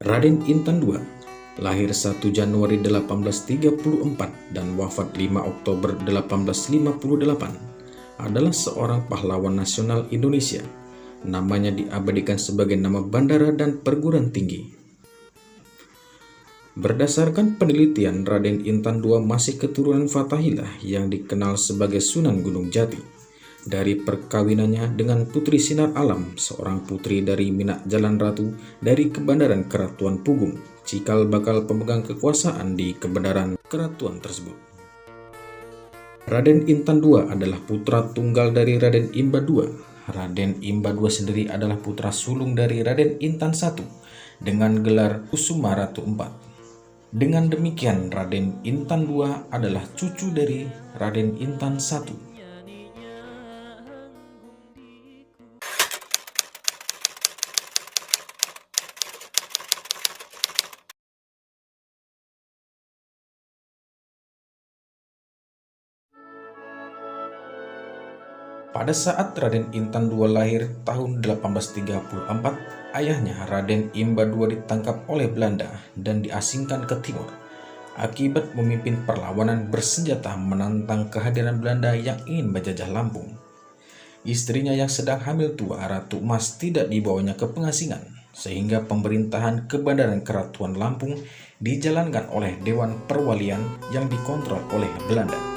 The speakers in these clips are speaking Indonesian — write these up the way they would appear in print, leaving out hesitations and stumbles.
Raden Intan II, lahir 1 Januari 1834 dan wafat 5 Oktober 1858, adalah seorang pahlawan nasional Indonesia. Namanya diabadikan sebagai nama bandara dan perguruan tinggi. Berdasarkan penelitian, Raden Intan II masih keturunan Fathahilah yang dikenal sebagai Sunan Gunung Jati. Dari perkawinannya dengan Putri Sinar Alam, seorang putri dari Minak Jalan Ratu dari Kebandaran Keratuan Pugung, cikal bakal pemegang kekuasaan di Kebandaran Keratuan tersebut. Raden Intan II adalah putra tunggal dari Raden Imba II. Raden Imba II sendiri adalah putra sulung dari Raden Intan I dengan gelar Kusuma Ratu IV. Dengan demikian, Raden Intan II adalah cucu dari Raden Intan I. Pada saat Raden Intan II lahir tahun 1834, ayahnya Raden Imba II ditangkap oleh Belanda dan diasingkan ke timur akibat memimpin perlawanan bersenjata menantang kehadiran Belanda yang ingin menjajah Lampung. Istrinya yang sedang hamil tua, Ratu Emas, tidak dibawanya ke pengasingan, sehingga pemerintahan Kebandaran Keratuan Lampung dijalankan oleh Dewan Perwalian yang dikontrol oleh Belanda.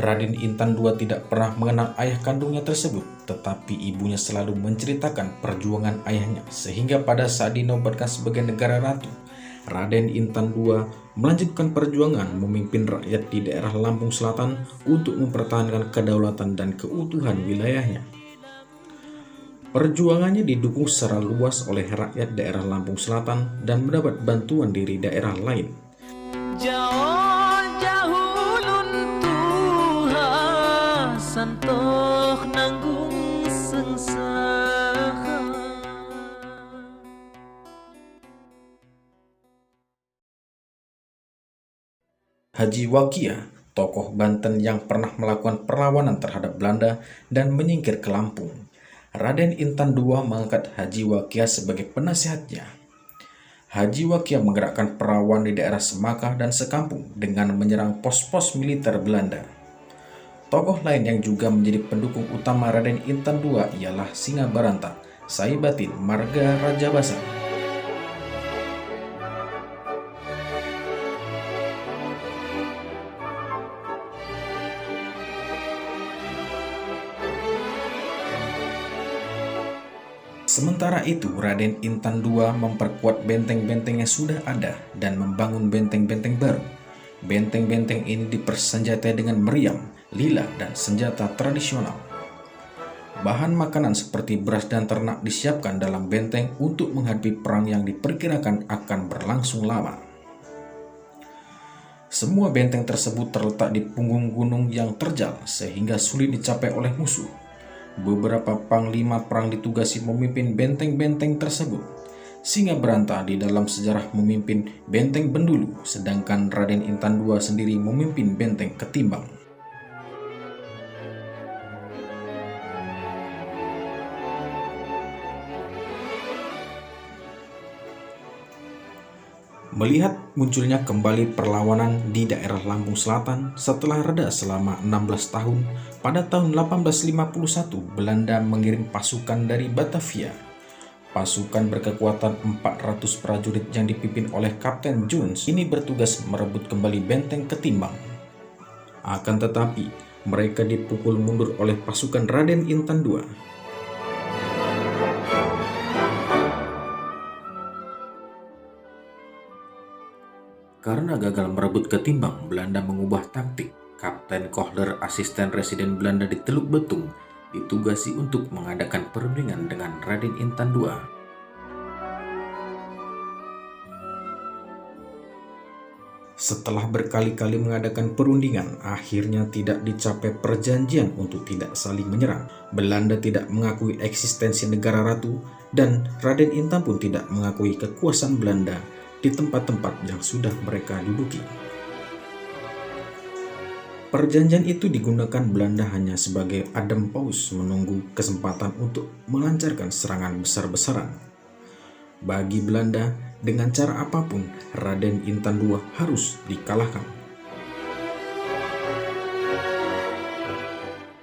Raden Intan II tidak pernah mengenal ayah kandungnya tersebut, tetapi ibunya selalu menceritakan perjuangan ayahnya, sehingga pada saat dinobatkan sebagai negara ratu, Raden Intan II melanjutkan perjuangan memimpin rakyat di daerah Lampung Selatan untuk mempertahankan kedaulatan dan keutuhan wilayahnya. Perjuangannya didukung secara luas oleh rakyat daerah Lampung Selatan dan mendapat bantuan dari daerah lain. Haji Wakia, tokoh Banten yang pernah melakukan perlawanan terhadap Belanda dan menyingkir ke Lampung. Raden Intan II mengangkat Haji Wakia sebagai penasihatnya. Haji Wakia menggerakkan perawan di daerah Semakah dan sekampung dengan menyerang pos-pos militer Belanda. Tokoh lain yang juga menjadi pendukung utama Raden Intan II ialah Singa Baranta, Saibatin, Marga Rajabasa. Sementara itu, Raden Intan II memperkuat benteng-benteng yang sudah ada dan membangun benteng-benteng baru. Benteng-benteng ini dipersenjatai dengan meriam, lila, dan senjata tradisional. Bahan makanan seperti beras dan ternak disiapkan dalam benteng untuk menghadapi perang yang diperkirakan akan berlangsung lama. Semua benteng tersebut terletak di punggung gunung yang terjal sehingga sulit dicapai oleh musuh. Beberapa panglima perang ditugasi memimpin benteng-benteng tersebut. Singa Baranta di dalam sejarah memimpin benteng Bendulu, sedangkan Raden Intan II sendiri memimpin benteng Ketimbang. Melihat munculnya kembali perlawanan di daerah Lampung Selatan setelah reda selama 16 tahun, pada tahun 1851 Belanda mengirim pasukan dari Batavia. Pasukan berkekuatan 400 prajurit yang dipimpin oleh Kapten Jones ini bertugas merebut kembali benteng Ketimbang. Akan tetapi, mereka dipukul mundur oleh pasukan Raden Intan II. Karena gagal merebut ketimbang, Belanda mengubah taktik. Kapten Kohler, asisten residen Belanda di Teluk Betung, ditugasi untuk mengadakan perundingan dengan Raden Intan II. Setelah berkali-kali mengadakan perundingan, akhirnya tidak dicapai perjanjian untuk tidak saling menyerang. Belanda tidak mengakui eksistensi negara ratu, dan Raden Intan pun tidak mengakui kekuasaan Belanda di tempat-tempat yang sudah mereka duduki. Perjanjian itu digunakan Belanda hanya sebagai adem paus menunggu kesempatan untuk melancarkan serangan besar-besaran. Bagi Belanda, dengan cara apapun, Raden Intan II harus dikalahkan.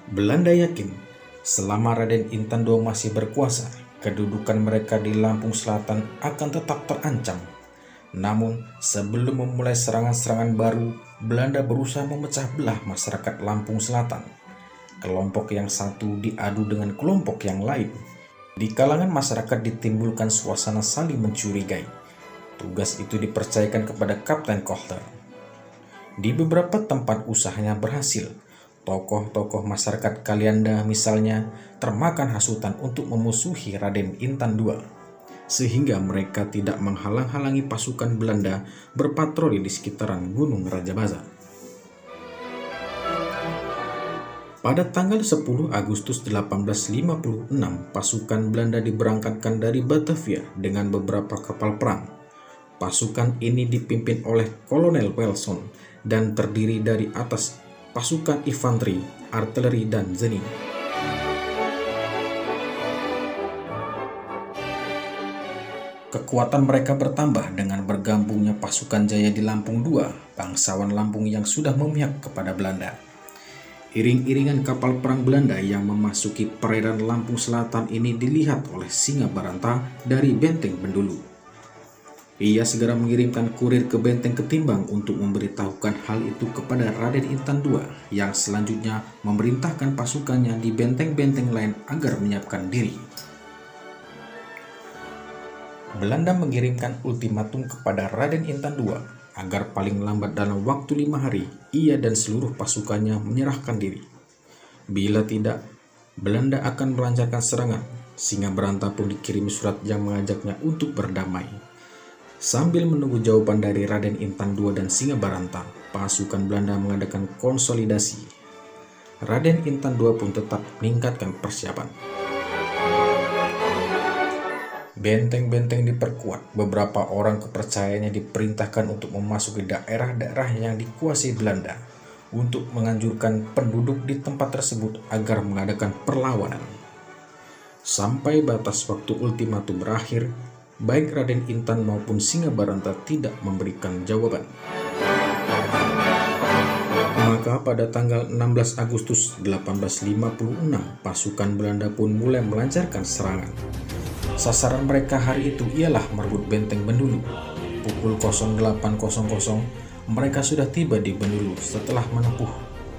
Belanda yakin, selama Raden Intan II masih berkuasa, kedudukan mereka di Lampung Selatan akan tetap terancam. Namun, sebelum memulai serangan-serangan baru, Belanda berusaha memecah belah masyarakat Lampung Selatan. Kelompok yang satu diadu dengan kelompok yang lain. Di kalangan masyarakat ditimbulkan suasana saling mencurigai. Tugas itu dipercayakan kepada Kapten Kohler. Di beberapa tempat usahanya berhasil. Tokoh-tokoh masyarakat Kalianda misalnya termakan hasutan untuk memusuhi Raden Intan II, sehingga mereka tidak menghalang-halangi pasukan Belanda berpatroli di sekitaran Gunung Rajabasa. Pada tanggal 10 Agustus 1856, pasukan Belanda diberangkatkan dari Batavia dengan beberapa kapal perang. Pasukan ini dipimpin oleh Kolonel Wilson dan terdiri dari atas pasukan infanteri, artileri, dan zenit. Kekuatan mereka bertambah dengan bergabungnya pasukan Jaya di Lampung II, bangsawan Lampung yang sudah memihak kepada Belanda. Iring-iringan kapal perang Belanda yang memasuki perairan Lampung Selatan ini dilihat oleh Singabaranta dari Benteng Bendulu. Ia segera mengirimkan kurir ke Benteng Ketimbang untuk memberitahukan hal itu kepada Raden Intan II, yang selanjutnya memerintahkan pasukannya di benteng-benteng lain agar menyiapkan diri. Belanda mengirimkan ultimatum kepada Raden Intan II agar paling lambat dalam waktu 5 hari ia dan seluruh pasukannya menyerahkan diri. Bila tidak, Belanda akan melancarkan serangan. Singabaranta pun dikirimi surat yang mengajaknya untuk berdamai. Sambil menunggu jawaban dari Raden Intan II dan Singabaranta, pasukan Belanda mengadakan konsolidasi. Raden Intan II pun tetap meningkatkan persiapan. Benteng-benteng diperkuat, beberapa orang kepercayaannya diperintahkan untuk memasuki daerah-daerah yang dikuasai Belanda untuk menganjurkan penduduk di tempat tersebut agar mengadakan perlawanan. Sampai batas waktu ultimatum berakhir, baik Raden Intan maupun Singabaranta tidak memberikan jawaban. Maka pada tanggal 16 Agustus 1856, pasukan Belanda pun mulai melancarkan serangan. Sasaran mereka hari itu ialah merebut Benteng Bendulu. Pukul 08.00, mereka sudah tiba di Bendulu setelah menempuh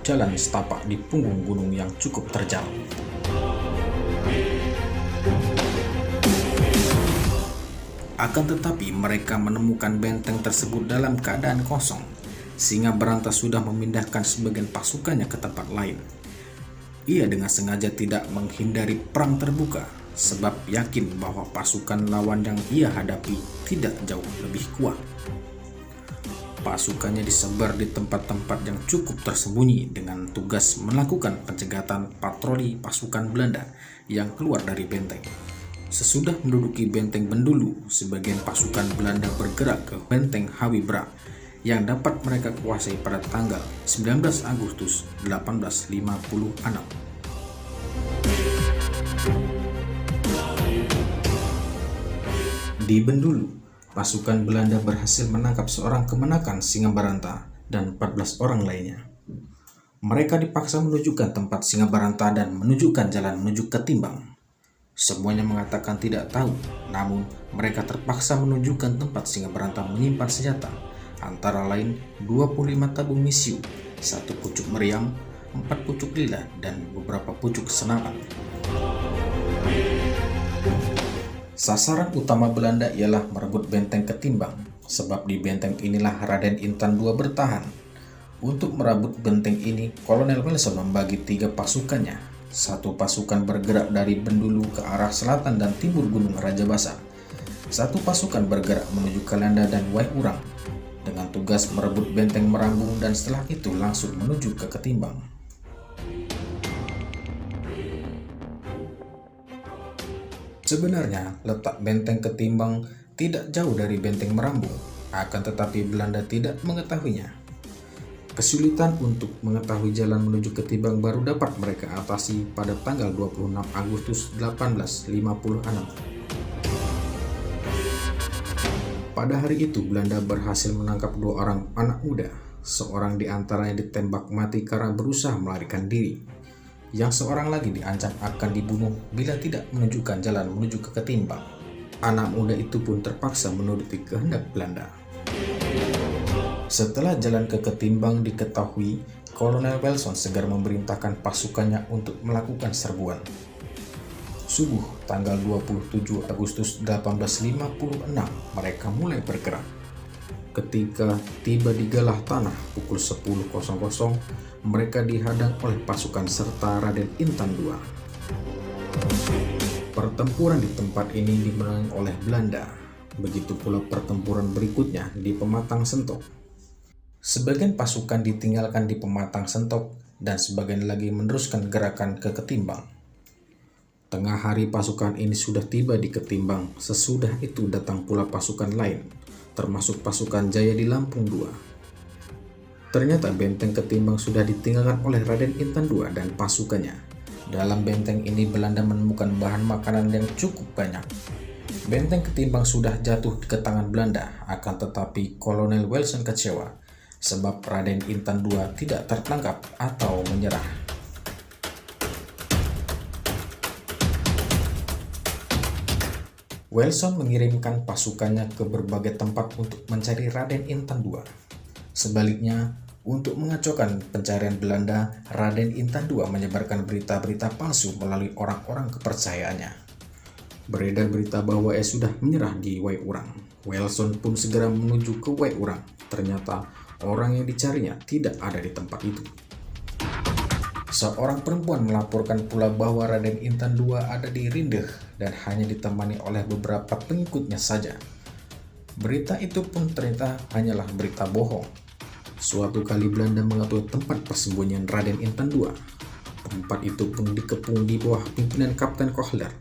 jalan setapak di punggung gunung yang cukup terjal. Akan tetapi mereka menemukan benteng tersebut dalam keadaan kosong. Singabaranta sudah memindahkan sebagian pasukannya ke tempat lain. Ia dengan sengaja tidak menghindari perang terbuka, sebab yakin bahwa pasukan lawan yang ia hadapi tidak jauh lebih kuat. Pasukannya disebar di tempat-tempat yang cukup tersembunyi dengan tugas melakukan pencegatan patroli pasukan Belanda yang keluar dari benteng. Sesudah menduduki Benteng Bendulu, sebagian pasukan Belanda bergerak ke Benteng Hawibra yang dapat mereka kuasai pada tanggal 19 Agustus 1856. Di Bendulu, pasukan Belanda berhasil menangkap seorang kemenakan Singabaranta dan 14 orang lainnya. Mereka dipaksa menunjukkan tempat Singabaranta dan menunjukkan jalan menuju Ketimbang. Semuanya mengatakan tidak tahu, namun mereka terpaksa menunjukkan tempat Singabaranta menyimpan senjata, antara lain 25 tabung misiu, 1 pucuk meriam, 4 pucuk lila, dan beberapa pucuk senapan. Sasaran utama Belanda ialah merebut benteng Ketimbang, sebab di benteng inilah Raden Intan II bertahan. Untuk merebut benteng ini, Kolonel Welson membagi 3 pasukannya. Satu pasukan bergerak dari Bendulu ke arah selatan dan timur Gunung Rajabasa. Satu pasukan bergerak menuju Kalanda dan Waiurang dengan tugas merebut benteng Merambung, dan setelah itu langsung menuju ke Ketimbang. Sebenarnya letak benteng Ketimbang tidak jauh dari benteng Merambung, akan tetapi Belanda tidak mengetahuinya. Kesulitan untuk mengetahui jalan menuju Ketimbang baru dapat mereka atasi pada tanggal 26 Agustus 1856. Pada hari itu Belanda berhasil menangkap 2 orang anak muda. Seorang di antaranya ditembak mati karena berusaha melarikan diri. Yang seorang lagi diancam akan dibunuh bila tidak menunjukkan jalan menuju ke Ketimbang. Anak muda itu pun terpaksa menuruti kehendak Belanda. Setelah jalan ke Ketimbang diketahui, Kolonel Welson segera memerintahkan pasukannya untuk melakukan serbuan. Subuh tanggal 27 Agustus 1856 mereka mulai bergerak. Ketika tiba di Galah Tanah pukul 10.00, mereka dihadang oleh pasukan serta Raden Intan II. Pertempuran di tempat ini dimenangi oleh Belanda. Begitu pula pertempuran berikutnya di Pematang Sentok. Sebagian pasukan ditinggalkan di Pematang Sentok dan sebagian lagi meneruskan gerakan ke Ketimbang. Tengah hari pasukan ini sudah tiba di Ketimbang. Sesudah itu datang pula pasukan lain, termasuk pasukan Jaya di Lampung II. Ternyata benteng Ketimbang sudah ditinggalkan oleh Raden Intan II dan pasukannya. Dalam benteng ini Belanda menemukan bahan makanan yang cukup banyak. Benteng Ketimbang sudah jatuh ke tangan Belanda, akan tetapi Kolonel Welson kecewa sebab Raden Intan II tidak tertangkap atau menyerah. Welson mengirimkan pasukannya ke berbagai tempat untuk mencari Raden Intan II. Sebaliknya, untuk mengacaukan pencarian Belanda, Raden Intan II menyebarkan berita-berita palsu melalui orang-orang kepercayaannya. Beredar berita bahwa ia sudah menyerah di Waiurang. Welson pun segera menuju ke Waiurang. Ternyata orang yang dicarinya tidak ada di tempat itu. Seorang perempuan melaporkan pula bahwa Raden Intan II ada di Rindeh dan hanya ditemani oleh beberapa pengikutnya saja. Berita itu pun ternyata hanyalah berita bohong. Suatu kali Belanda mengetahui tempat persembunyian Raden Intan II. Tempat itu pun dikepung di bawah pimpinan Kapten Kohler.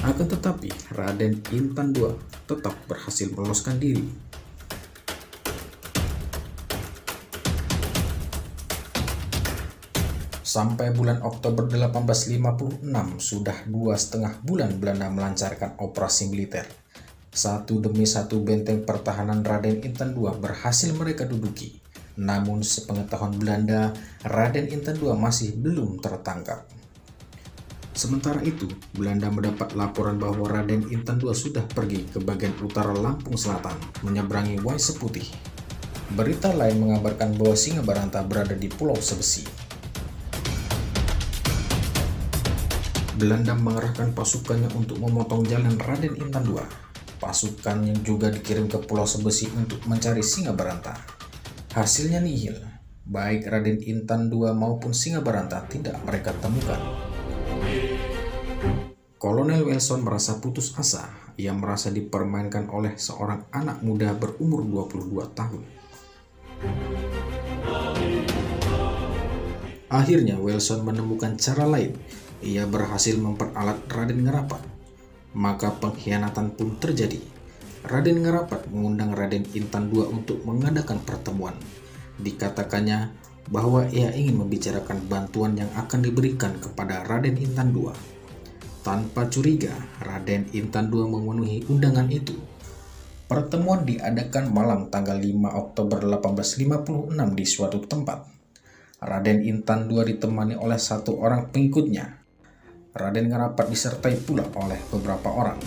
Akan tetapi Raden Intan II tetap berhasil meloloskan diri. Sampai bulan Oktober 1856, sudah 2,5 bulan Belanda melancarkan operasi militer. Satu demi satu benteng pertahanan Raden Intan II berhasil mereka duduki. Namun sepengetahuan Belanda, Raden Intan II masih belum tertangkap. Sementara itu, Belanda mendapat laporan bahwa Raden Intan II sudah pergi ke bagian utara Lampung Selatan, menyeberangi Wais Seputih. Berita lain mengabarkan bahwa Singabaranta berada di Pulau Sebesi. Belanda mengerahkan pasukannya untuk memotong jalan Raden Intan II. Pasukan yang juga dikirim ke Pulau Sebesi untuk mencari Singabaranta. Hasilnya nihil. Baik Raden Intan II maupun Singabaranta tidak mereka temukan. Kolonel Welson merasa putus asa. Ia merasa dipermainkan oleh seorang anak muda berumur 22 tahun. Akhirnya Welson menemukan cara lain. Ia berhasil memperalat Raden Ngerapat. Maka pengkhianatan pun terjadi. Raden Ngerapat mengundang Raden Intan II untuk mengadakan pertemuan. Dikatakannya bahwa ia ingin membicarakan bantuan yang akan diberikan kepada Raden Intan II. Tanpa curiga, Raden Intan II memenuhi undangan itu. Pertemuan diadakan malam tanggal 5 Oktober 1856 di suatu tempat. Raden Intan II ditemani oleh satu orang pengikutnya. Raden Ngerapat disertai pula oleh beberapa orang.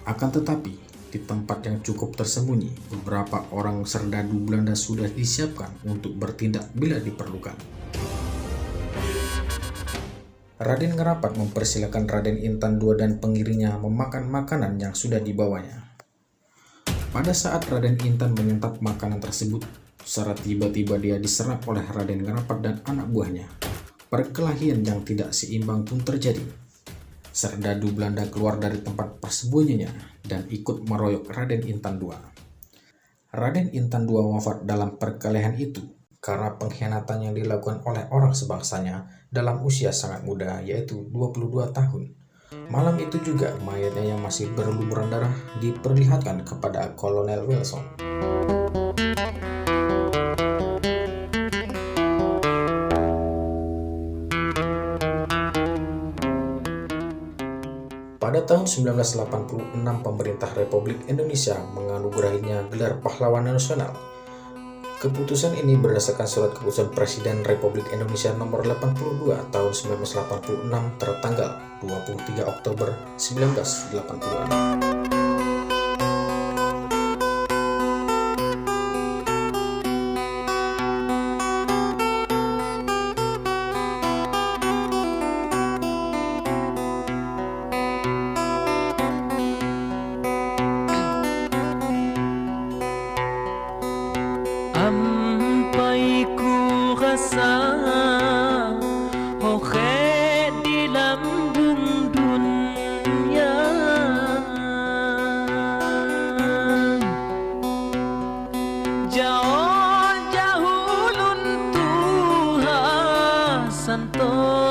Akan tetapi, di tempat yang cukup tersembunyi, beberapa orang serdadu Belanda sudah disiapkan untuk bertindak bila diperlukan. Raden Ngerapat mempersilakan Raden Intan II dan pengiringnya memakan makanan yang sudah dibawanya. Pada saat Raden Intan menyantap makanan tersebut, secara tiba-tiba dia diserang oleh Raden Ngerapat dan anak buahnya. Perkelahian yang tidak seimbang pun terjadi. Serdadu Belanda keluar dari tempat persembunyiannya dan ikut meroyok Raden Intan II. Raden Intan II wafat dalam perkelahian itu karena pengkhianatan yang dilakukan oleh orang sebangsanya dalam usia sangat muda, yaitu 22 tahun. Malam itu juga mayatnya yang masih berlumuran darah diperlihatkan kepada Kolonel Wilson. Pada tahun 1986, pemerintah Republik Indonesia menganugerahinya gelar Pahlawan Nasional. Keputusan ini berdasarkan surat keputusan Presiden Republik Indonesia nomor 82 tahun 1986 tertanggal 23 Oktober 1986. Ampai ku rasa hohe di lambung dunia, jauh-jauh lun Tuhan santo